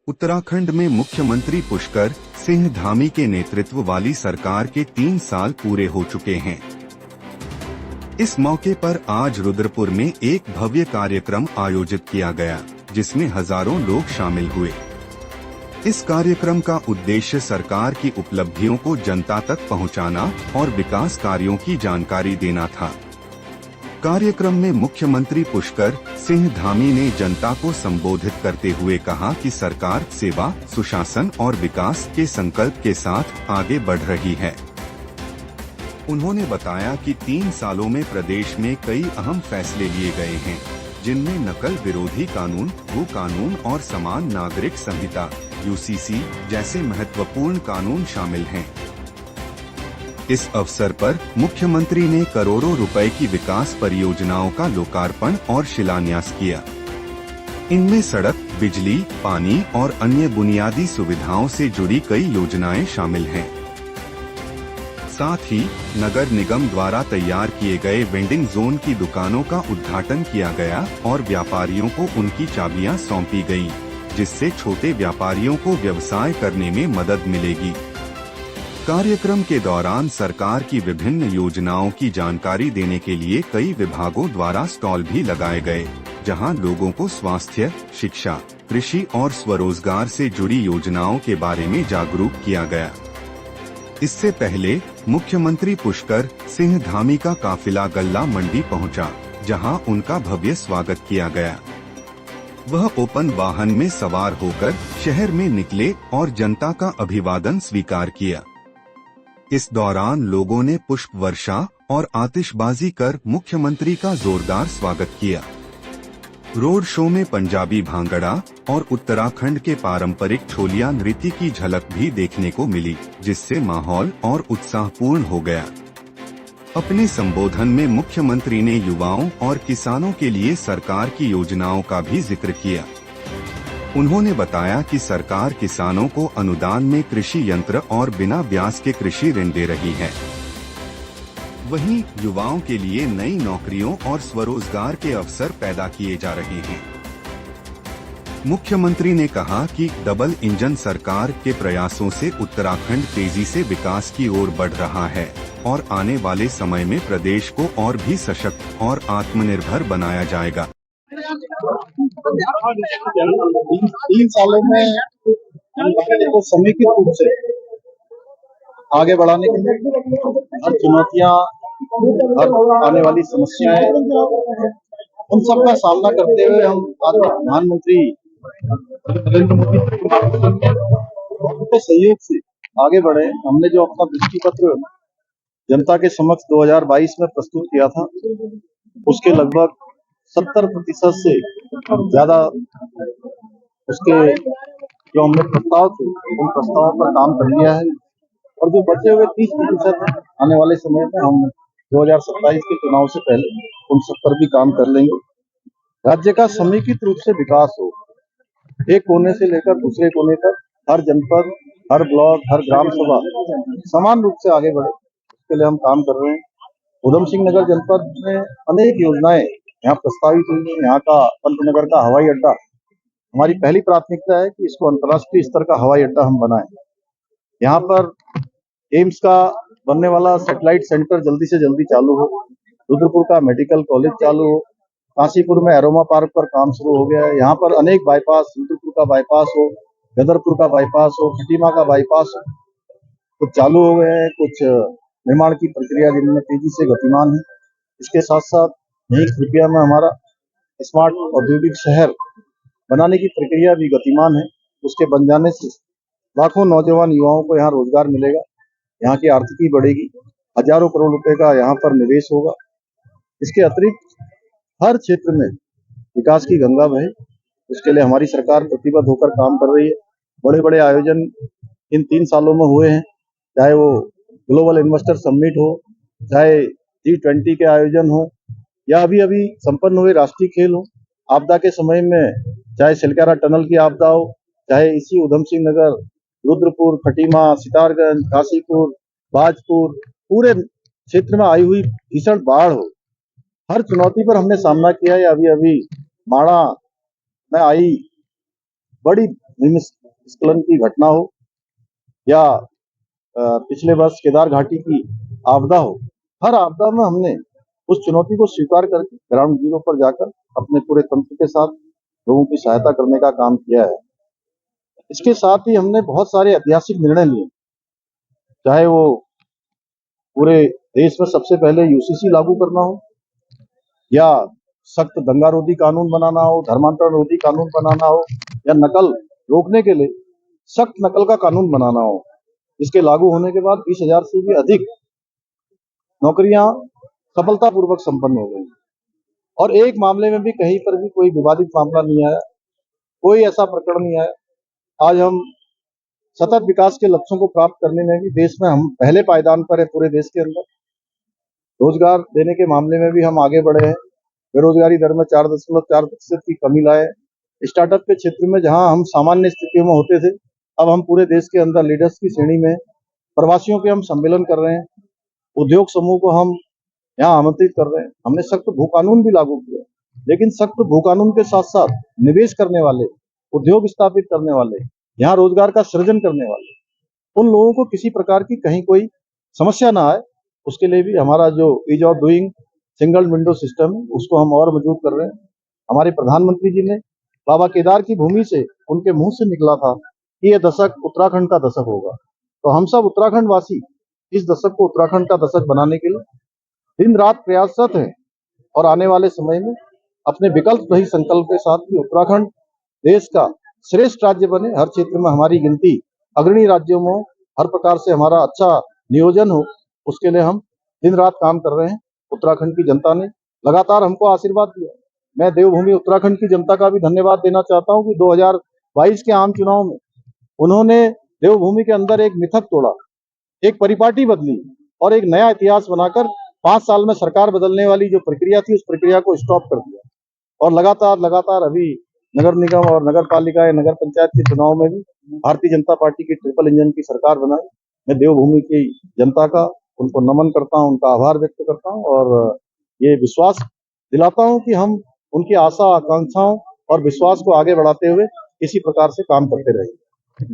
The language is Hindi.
उत्तराखंड में मुख्यमंत्री पुष्कर सिंह धामी के नेतृत्व वाली सरकार के 3 साल पूरे हो चुके हैं। इस मौके पर आज रुद्रपुर में एक भव्य कार्यक्रम आयोजित किया गया, जिसमें हजारों लोग शामिल हुए। इस कार्यक्रम का उद्देश्य सरकार की उपलब्धियों को जनता तक पहुंचाना और विकास कार्यों की जानकारी देना था। कार्यक्रम में मुख्यमंत्री पुष्कर सिंह धामी ने जनता को संबोधित करते हुए कहा कि सरकार सेवा, सुशासन और विकास के संकल्प के साथ आगे बढ़ रही है। उन्होंने बताया कि 3 सालों में प्रदेश में कई अहम फैसले लिए गए हैं, जिनमें नकल विरोधी कानून, भू कानून और समान नागरिक संहिता (UCC) जैसे महत्वपूर्ण कानून शामिल हैं। इस अवसर पर मुख्यमंत्री ने करोड़ों रुपए की विकास परियोजनाओं का लोकार्पण और शिलान्यास किया। इनमें सड़क, बिजली, पानी और अन्य बुनियादी सुविधाओं से जुड़ी कई योजनाएं शामिल हैं। साथ ही नगर निगम द्वारा तैयार किए गए वेंडिंग जोन की दुकानों का उद्घाटन किया गया और व्यापारियों को उनकी चाबियां सौंपी गईं, जिससे छोटे व्यापारियों को व्यवसाय करने में मदद मिलेगी। कार्यक्रम के दौरान सरकार की विभिन्न योजनाओं की जानकारी देने के लिए कई विभागों द्वारा स्टॉल भी लगाए गए, जहां लोगों को स्वास्थ्य, शिक्षा, कृषि और स्वरोजगार से जुड़ी योजनाओं के बारे में जागरूक किया गया। इससे पहले मुख्यमंत्री पुष्कर सिंह धामी का काफिला गल्ला मंडी पहुंचा, जहां उनका भव्य स्वागत किया गया। वह ओपन वाहन में सवार होकर शहर में निकले और जनता का अभिवादन स्वीकार किया। इस दौरान लोगों ने पुष्प वर्षा और आतिशबाजी कर मुख्यमंत्री का जोरदार स्वागत किया। रोड शो में पंजाबी भांगड़ा और उत्तराखंड के पारंपरिक छोलिया नृत्य की झलक भी देखने को मिली, जिससे माहौल और उत्साहपूर्ण हो गया। अपने संबोधन में मुख्यमंत्री ने युवाओं और किसानों के लिए सरकार की योजनाओं का भी जिक्र किया। उन्होंने बताया कि सरकार किसानों को अनुदान में कृषि यंत्र और बिना ब्याज के कृषि ऋण दे रही है। वहीं युवाओं के लिए नई नौकरियों और स्वरोजगार के अवसर पैदा किए जा रहे हैं। मुख्यमंत्री ने कहा कि डबल इंजन सरकार के प्रयासों से उत्तराखंड तेजी से विकास की ओर बढ़ रहा है और आने वाले समय में प्रदेश को और भी सशक्त और आत्मनिर्भर बनाया जाएगा। 3 सालों में हम भारत को समेकित रूप से आगे बढ़ाने के लिए हर चुनौतियां, हर आने वाली समस्याएं, उन सब का सामना करते हुए हम आज प्रधानमंत्री नरेंद्र मोदी के सहयोग से आगे बढ़े। हमने जो अपना दृष्टि पत्र जनता के समक्ष 2022 में प्रस्तुत किया था, उसके लगभग 70% से ज्यादा उसके जो हमने प्रस्ताव थे, उन प्रस्तावों पर काम कर लिया है और जो बचे हुए 30% आने वाले समय में हम 2027 के चुनाव से पहले उन सब पर भी काम कर लेंगे। राज्य का समेकित रूप से विकास हो, एक कोने से लेकर दूसरे कोने तक हर जनपद, हर ब्लॉक, हर ग्राम सभा समान रूप से आगे बढ़े, इसके लिए हम काम कर रहे हैं। उधम सिंह नगर जनपद में अनेक योजनाएं यहाँ प्रस्तावित हुई है। यहाँ का पंतनगर का हवाई अड्डा हमारी पहली प्राथमिकता है कि इसको अंतर्राष्ट्रीय स्तर का हवाई अड्डा हम बनाएं। यहाँ पर एम्स का बनने वाला सैटेलाइट सेंटर जल्दी से जल्दी चालू हो, रुद्रपुर का मेडिकल कॉलेज चालू हो, काशीपुर में एरोमा पार्क पर काम शुरू हो गया है। यहाँ पर अनेक बाईपास, रुद्रपुर का बाईपास हो, गदरपुर का बाईपास हो, खटीमा का बाईपास हो, कुछ चालू हो गए हैं, कुछ निर्माण की प्रक्रिया जिनमें तेजी से गतिमान है। इसके साथ साथ यही कृपया में हमारा स्मार्ट औद्योगिक शहर बनाने की प्रक्रिया भी गतिमान है। उसके बन जाने से लाखों नौजवान युवाओं को यहाँ रोजगार मिलेगा, यहाँ की आर्थिकी बढ़ेगी, हजारों करोड़ रुपए का यहाँ पर निवेश होगा। इसके अतिरिक्त हर क्षेत्र में विकास की गंगा बहे, उसके लिए हमारी सरकार प्रतिबद्ध होकर काम कर रही है। बड़े बड़े आयोजन इन 3 सालों में हुए हैं, चाहे वो ग्लोबल इन्वेस्टर समिट हो, चाहे G20 के आयोजन हो, या अभी अभी संपन्न हुए राष्ट्रीय खेल हो। आपदा के समय में चाहे सिलकारा टनल की आपदा हो, चाहे इसी उधम सिंह नगर, रुद्रपुर, खटीमा, सितारगंज, काशीपुर, बाजपुर, पूरे क्षेत्र में आई हुई भीषण बाढ़ हो, हर चुनौती पर हमने सामना किया है। अभी अभी माणा में आई बड़ी हिमस्खलन की घटना हो या पिछले वर्ष केदार घाटी की आपदा हो, हर आपदा में हमने उस चुनौती को स्वीकार करके ग्राउंड जीरो पर जाकर अपने पूरे तंत्र के साथ लोगों की सहायता करने का काम किया है। इसके साथ ही हमने बहुत सारे ऐतिहासिक निर्णय लिए, चाहे वो पूरे देश में सबसे पहले यूसीसी लागू करना हो या सख्त दंगा रोधी कानून बनाना हो, धर्मांतरण रोधी कानून बनाना हो या नकल रोकने के लिए सख्त नकल का कानून बनाना हो, जिसके लागू होने के बाद 20,000 से भी अधिक नौकरियां सफलतापूर्वक संपन्न हो गई और एक मामले में भी कहीं पर भी कोई विवादित मामला नहीं आया, कोई ऐसा प्रकरण नहीं आया। आज हम सतत विकास के लक्ष्यों को प्राप्त करने में भी देश में हम पहले पायदान पर है पूरे देश के अंदर। रोजगार देने के मामले में भी हम आगे बढ़े हैं, बेरोजगारी दर में 4.4% की कमी लाए। स्टार्टअप के क्षेत्र में जहां हम सामान्य स्थितियों में होते थे, अब हम पूरे देश के अंदर लीडर्स की श्रेणी में प्रवासियों के हम सम्मेलन कर रहे हैं, उद्योग समूह को हम यहाँ आमंत्रित कर रहे हैं। हमने सख्त भू कानून भी लागू किया, लेकिन सख्त भू कानून के साथ साथ निवेश करने वाले, उद्योग स्थापित करने वाले, यहाँ रोजगार का सृजन करने वाले, उन लोगों को किसी प्रकार की कहीं कोई समस्या ना आए, उसके लिए भी हमारा जो ease of doing single window system है, उसको हम और मजबूत कर रहे हैं। हमारे प्रधानमंत्री जी ने बाबा केदार की भूमि से उनके मुंह से निकला था कि यह दशक उत्तराखंड का दशक होगा, तो हम सब उत्तराखंड वासी इस दशक को उत्तराखंड का दशक बनाने के लिए दिन रात प्रयासरत हैं और आने वाले समय में अपने विकल्प रही संकल्प के साथ कि उत्तराखंड देश का श्रेष्ठ राज्य बने, हर क्षेत्र में हमारी गिनती अग्रणी राज्यों में, हर प्रकार से हमारा अच्छा नियोजन हो, उसके लिए हम दिन रात काम कर रहे हैं। उत्तराखंड की जनता ने लगातार हमको आशीर्वाद दिया। मैं देवभूमि उत्तराखंड की जनता का भी धन्यवाद देना चाहता हूं कि 2022 के आम चुनाव में उन्होंने देवभूमि के अंदर एक मिथक तोड़ा, एक परिपाटी बदली और एक नया इतिहास बनाकर 5 साल में सरकार बदलने वाली जो प्रक्रिया थी, उस प्रक्रिया को स्टॉप कर दिया और लगातार अभी नगर निगम और नगर पालिका या नगर पंचायत के चुनाव में भी भारतीय जनता पार्टी की ट्रिपल इंजन की सरकार बनाई। मैं देवभूमि की जनता का उनको नमन करता हूं, उनका आभार व्यक्त करता हूं और ये विश्वास दिलाता हूं कि हम उनकी आशा, आकांक्षाओं और विश्वास को आगे बढ़ाते हुए इसी प्रकार से काम करते रहेंगे।